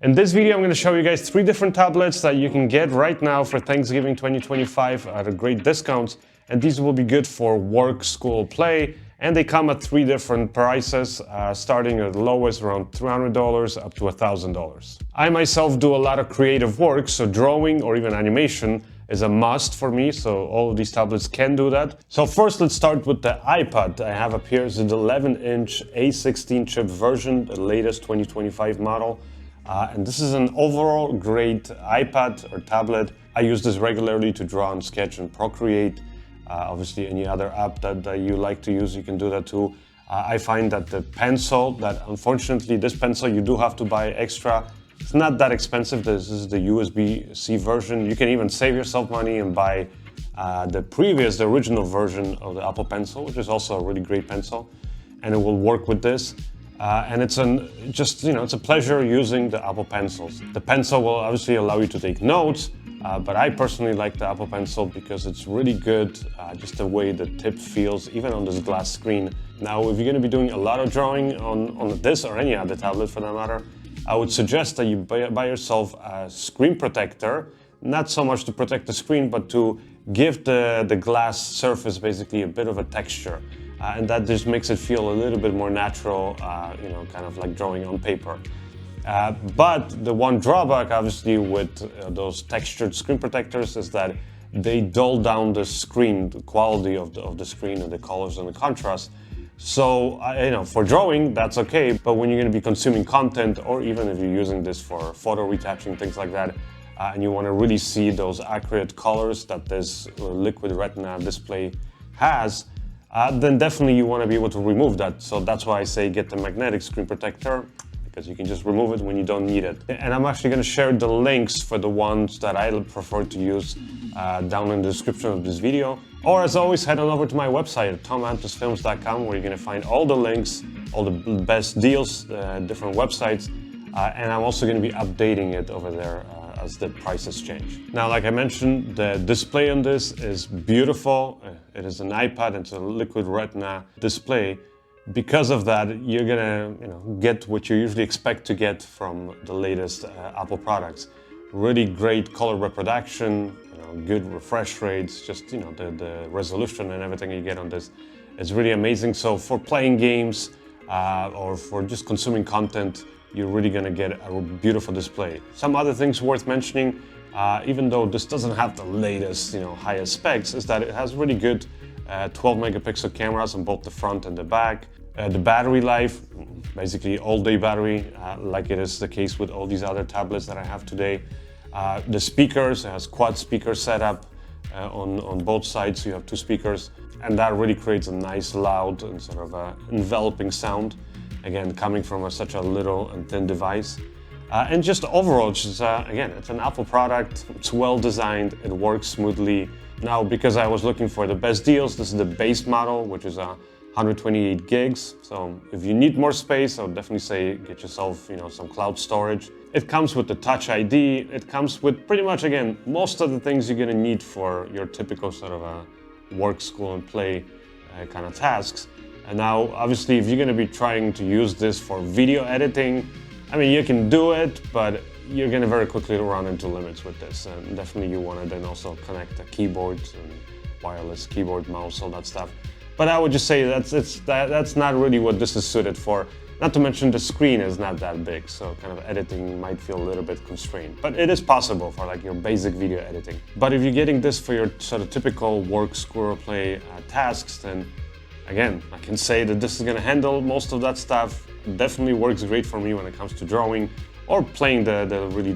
In this video, I'm going to show you guys 3 different tablets that you can get right now for Thanksgiving 2025 at a great discounts. And these will be good for work, school, play. And they come at 3 different prices, starting at the lowest around $300 up to $1,000. I myself do a lot of creative work, so drawing or even animation is a must for me, so all of these tablets can do that. So first, let's start with the iPad I have up here. It's the 11-inch A16 chip version, the latest 2025 model. And this is an overall great iPad or tablet. I use this regularly to draw and sketch and Procreate. Obviously, any other app that you like to use, you can do that too. I find that the pencil, that unfortunately this pencil you do have to buy extra. It's not that expensive. This is the USB-C version. You can even save yourself money and buy the original version of the Apple Pencil, which is also a really great pencil, and it will work with this. And it's a pleasure using the Apple Pencils. The pencil will obviously allow you to take notes, but I personally like the Apple Pencil because it's really good, just the way the tip feels, even on this glass screen. Now, if you're going to be doing a lot of drawing on this or any other tablet for that matter, I would suggest that you buy yourself a screen protector, not so much to protect the screen, but to give the glass surface basically a bit of a texture. And that just makes it feel a little bit more natural, kind of like drawing on paper. But the one drawback, obviously, with those textured screen protectors is that they dull down the screen, the quality of the screen and the colors and the contrast. So, for drawing, that's okay. But when you're going to be consuming content, or even if you're using this for photo retouching, things like that, and you want to really see those accurate colors that this liquid retina display has, then definitely you want to be able to remove that. So that's why I say get the magnetic screen protector, because you can just remove it when you don't need it. And I'm actually going to share the links for the ones that I prefer to use down in the description of this video. Or as always, head on over to my website at tomantosfilms.com, where you're going to find all the links, all the best deals, different websites, and I'm also going to be updating it over there as the prices change. Now, like I mentioned, the display on this is beautiful. It is an iPad, it's a liquid retina display. Because of that, you're gonna get what you usually expect to get from the latest Apple products. Really great color reproduction, good refresh rates, just the resolution and everything you get on this is really amazing. So for playing games or for just consuming content, you're really gonna get a beautiful display. Some other things worth mentioning, even though this doesn't have the latest, highest specs, is that it has really good 12 megapixel cameras on both the front and the back. The battery life, basically all-day battery, like it is the case with all these other tablets that I have today. The speakers, it has quad speaker setup on both sides, so you have 2 speakers, and that really creates a nice, loud, and sort of enveloping sound. Again, coming from such a little and thin device. And just overall, it's an Apple product. It's well designed, it works smoothly. Now, because I was looking for the best deals, this is the base model, which is 128 gigs. So if you need more space, I would definitely say get yourself, some cloud storage. It comes with the Touch ID. It comes with pretty much, again, most of the things you're gonna need for your typical sort of work, school, and play kind of tasks. And now, obviously, if you're going to be trying to use this for video editing, you can do it, but you're going to very quickly run into limits with this. And definitely you want to then also connect a keyboard and wireless keyboard, mouse, all that stuff. But I would just say that's not really what this is suited for. Not to mention the screen is not that big, so kind of editing might feel a little bit constrained. But it is possible for like your basic video editing. But if you're getting this for your sort of typical work, school, or play tasks, then again, I can say that this is going to handle most of that stuff. It definitely works great for me when it comes to drawing or playing the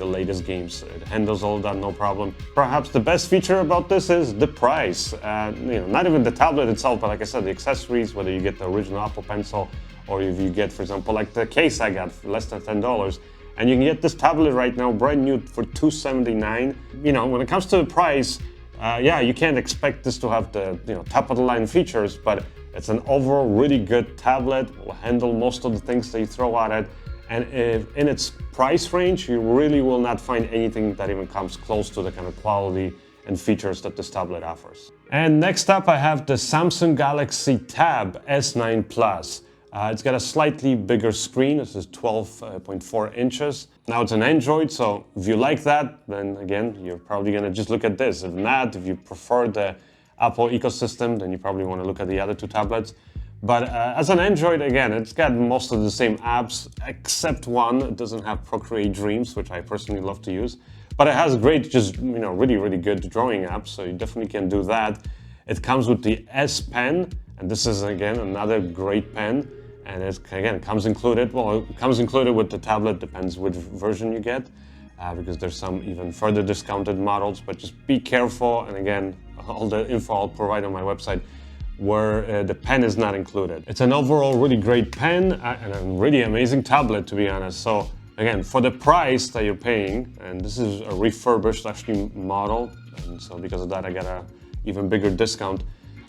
latest games. It handles all of that, no problem. Perhaps the best feature about this is the price. Not even the tablet itself, but like I said, the accessories, whether you get the original Apple Pencil or if you get, for example, like the case I got for less than $10. And you can get this tablet right now, brand new, for $279. When it comes to the price, you can't expect this to have the top of the line features, but it's an overall really good tablet. Will handle most of the things that you throw at it. And if in its price range, you really will not find anything that even comes close to the kind of quality and features that this tablet offers. And next up, I have the Samsung Galaxy Tab S9 Plus. It's got a slightly bigger screen. This is 12.4 inches. Now it's an Android, so if you like that, then again, you're probably gonna just look at this. If not, if you prefer the Apple ecosystem, then you probably want to look at the other two tablets. But as an Android, again, it's got most of the same apps, except one. It doesn't have Procreate Dreams, which I personally love to use. But it has great, just, really, really good drawing apps, so you definitely can do that. It comes with the S Pen, and this is, again, another great pen. And it, again, comes included. Well, it comes included with the tablet, depends which version you get, because there's some even further discounted models, but just be careful. And again, all the info I'll provide on my website, where the pen is not included. It's an overall really great pen and a really amazing tablet, to be honest. So again, for the price that you're paying, and this is a refurbished actually model, and so because of that I got a even bigger discount.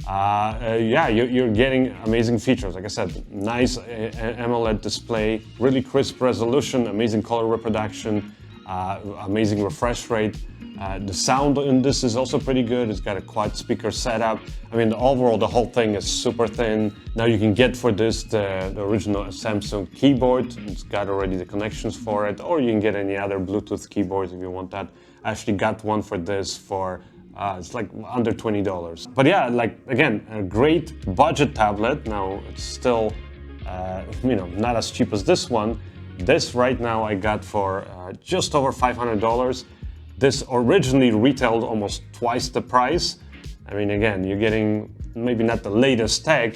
Yeah, you're getting amazing features. Like I said, nice AMOLED display, really crisp resolution, amazing color reproduction, amazing refresh rate. The sound in this is also pretty good. It's got a quad speaker setup. I mean, overall, the whole thing is super thin. Now you can get for this the original Samsung keyboard. It's got already the connections for it, or you can get any other Bluetooth keyboard if you want that. I actually got one for this for it's like under $20. But yeah, like again, a great budget tablet. Now it's still, not as cheap as this one. This right now I got for just over $500. This originally retailed almost twice the price. I mean, again, you're getting maybe not the latest tech,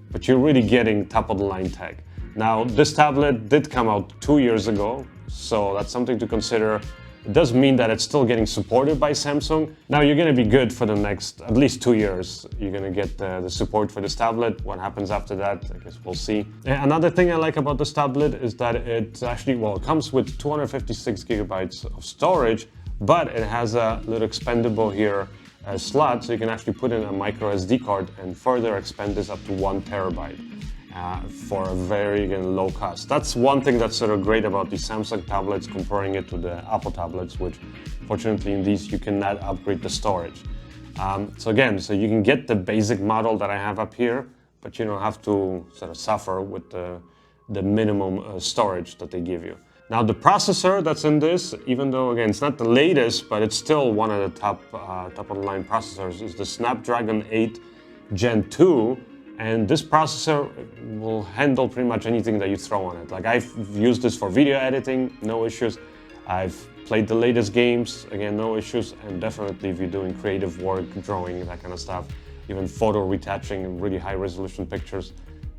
but you're really getting top of the line tech. Now, this tablet did come out 2 years ago, so that's something to consider. It does mean that it's still getting supported by Samsung. Now, you're gonna be good for the next at least 2 years. You're gonna get the support for this tablet. What happens after that, I guess we'll see. And another thing I like about this tablet is that it actually, well, it comes with 256 gigabytes of storage, but it has a little expandable here slot, so you can actually put in a micro SD card and further expand this up to 1 terabyte for a very, again, low cost. That's one thing that's sort of great about these Samsung tablets, comparing it to the Apple tablets, which fortunately in these you cannot upgrade the storage. So you can get the basic model that I have up here, but you don't have to sort of suffer with the minimum storage that they give you. Now the processor that's in this, even though again it's not the latest, but it's still one of the top of the line processors, is the Snapdragon 8 Gen 2, and this processor will handle pretty much anything that you throw on it. Like I've used this for video editing, no issues. I've played the latest games, again, no issues, and definitely if you're doing creative work, drawing, that kind of stuff, even photo retouching and really high resolution pictures,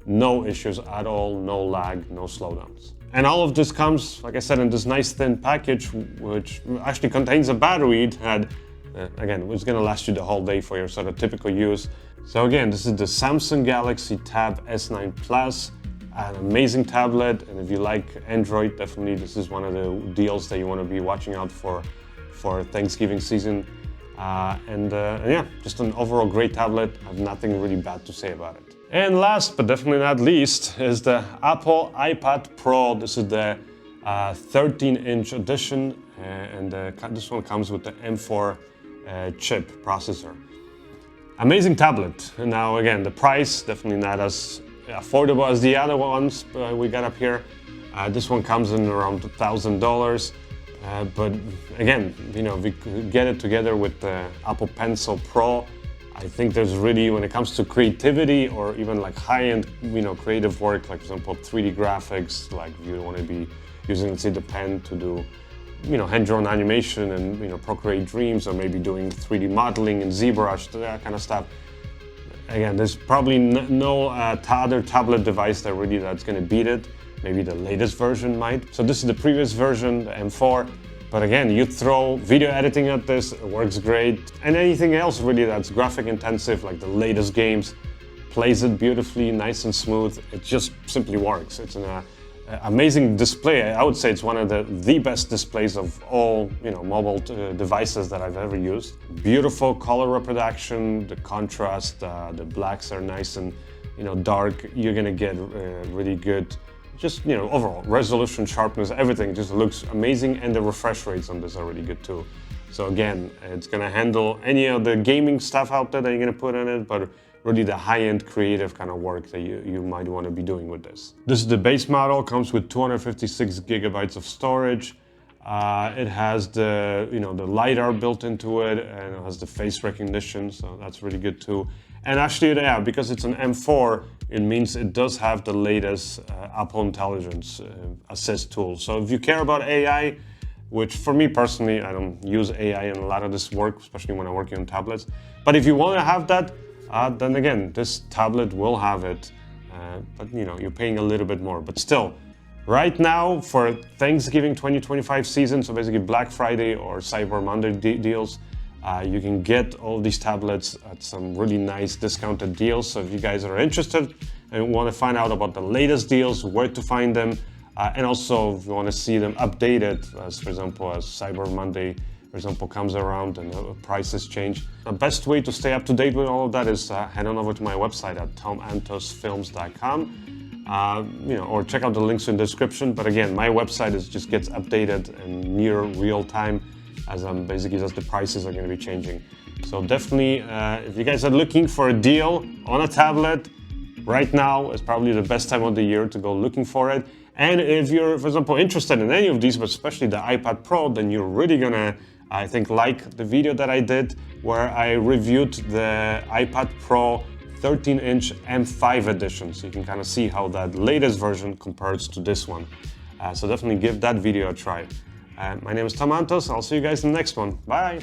no issues at all, no lag, no slowdowns. And all of this comes, like I said, in this nice thin package, which actually contains a battery that, again, it's gonna last you the whole day for your sort of typical use. So again, this is the Samsung Galaxy Tab S9 Plus, an amazing tablet. And if you like Android, definitely this is one of the deals that you wanna be watching out for Thanksgiving season. And yeah, just an overall great tablet. I have nothing really bad to say about it. And last but definitely not least is the Apple iPad Pro. This is the 13-inch edition, and this one comes with the M4 chip processor. Amazing tablet. And now again, the price definitely not as affordable as the other ones we got up here. This one comes in around $1,000. But again, we could get it together with the Apple Pencil Pro. I think there's really, when it comes to creativity or even like high-end, creative work, like for example, 3D graphics, like you want to be using, let's say, the pen to do, hand-drawn animation and, Procreate Dreams, or maybe doing 3D modeling in ZBrush, that kind of stuff. Again, there's probably no other tablet device that's going to beat it. Maybe the latest version might. So this is the previous version, the M4. But again, you throw video editing at this, it works great. And anything else really that's graphic intensive, like the latest games, plays it beautifully, nice and smooth. It just simply works. It's an amazing display. I would say it's one of the best displays of all mobile devices that I've ever used. Beautiful color reproduction, the contrast, the blacks are nice and dark. You're gonna get really good. Just, overall, resolution, sharpness, everything just looks amazing, and the refresh rates on this are really good too. So again, it's gonna handle any of the gaming stuff out there that you're gonna put in it, but really the high-end creative kind of work that you might want to be doing with this. This is the base model, comes with 256 gigabytes of storage. It has the the LiDAR built into it, and it has the face recognition, so that's really good too. And actually, yeah, because it's an M4, it means it does have the latest Apple Intelligence Assist tool. So if you care about AI, which for me personally, I don't use AI in a lot of this work, especially when I'm working on tablets. But if you want to have that, then again, this tablet will have it. But you're paying a little bit more. But still, right now for Thanksgiving 2025 season, so basically Black Friday or Cyber Monday deals, you can get all these tablets at some really nice discounted deals. So if you guys are interested and want to find out about the latest deals, where to find them, and also if you want to see them updated, as for example, as Cyber Monday, for example, comes around and prices change. The best way to stay up to date with all of that is head on over to my website at tomantosfilms.com. Or check out the links in the description. But again, my website just gets updated in near real time, as basically as the prices are going to be changing. So definitely, if you guys are looking for a deal on a tablet, right now is probably the best time of the year to go looking for it. And if you're, for example, interested in any of these, but especially the iPad Pro, then you're really gonna, I think, like the video that I did where I reviewed the iPad Pro 13-inch M5 edition. So you can kind of see how that latest version compares to this one. So definitely give that video a try. My name is Tom Antos. I'll see you guys in the next one. Bye.